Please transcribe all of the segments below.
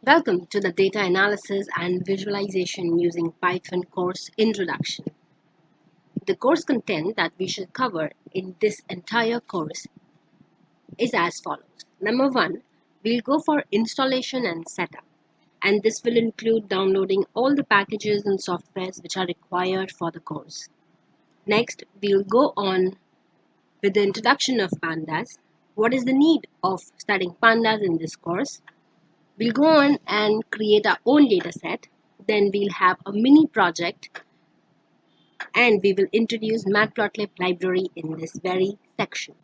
Welcome to the Data Analysis and Visualization using Python course introduction. The course content that we shall cover in this entire course is as follows. Number one, we'll go for installation and setup, and this will include downloading all the packages and softwares which are required for the course. Next, we'll go on with the introduction of pandas. What is the need of studying pandas in this course? We'll go on and create our own data set. Then we'll have a mini project and we will introduce matplotlib library in this very section.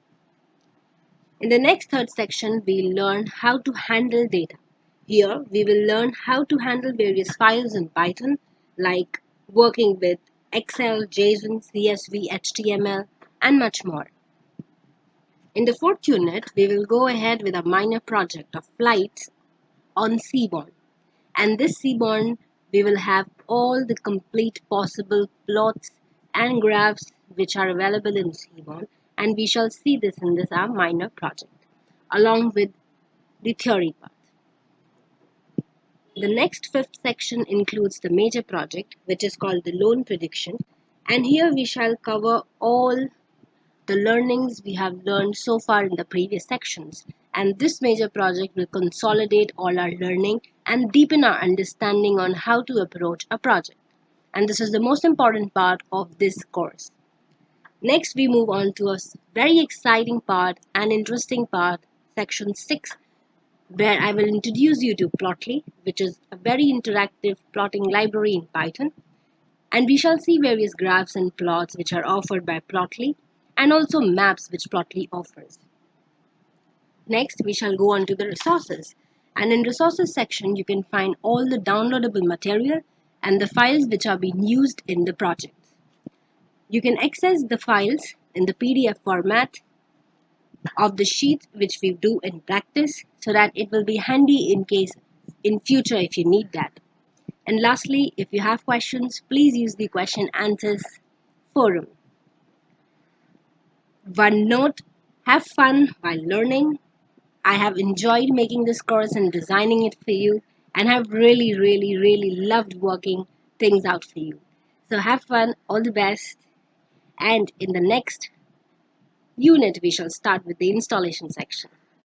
In the next third section, we'll learn how to handle data. Here, we will learn how to handle various files in Python, like working with Excel, JSON, CSV, HTML, and much more. In the fourth unit, we will go ahead with a minor project of flights on seaborne, and this seaborne we will have all the complete possible plots and graphs which are available in seaborne, and we shall see this in this our minor project along with the theory part. The next fifth section includes the major project, which is called the loan prediction, and here we shall cover all the learnings we have learned so far in the previous sections, and this major project will consolidate all our learning and deepen our understanding on how to approach a project, and this is the most important part of this course. Next, we move on to a very exciting part and interesting part, section 6, where I will introduce you to Plotly, which is a very interactive plotting library in Python, and we shall see various graphs and plots which are offered by Plotly, and also maps which Plotly offers. Next, we shall go on to the resources, and in resources section you can find all the downloadable material and the files which are being used in the project. You can access the files in the PDF format of the sheet which we do in practice, so that it will be handy in case in future if you need that. And lastly, if you have questions, please use the question answers forum. One note, have fun while learning. I have enjoyed making this course and designing it for you, and have really loved working things out for you. So have fun, all the best, and in the next unit we shall start with the installation section.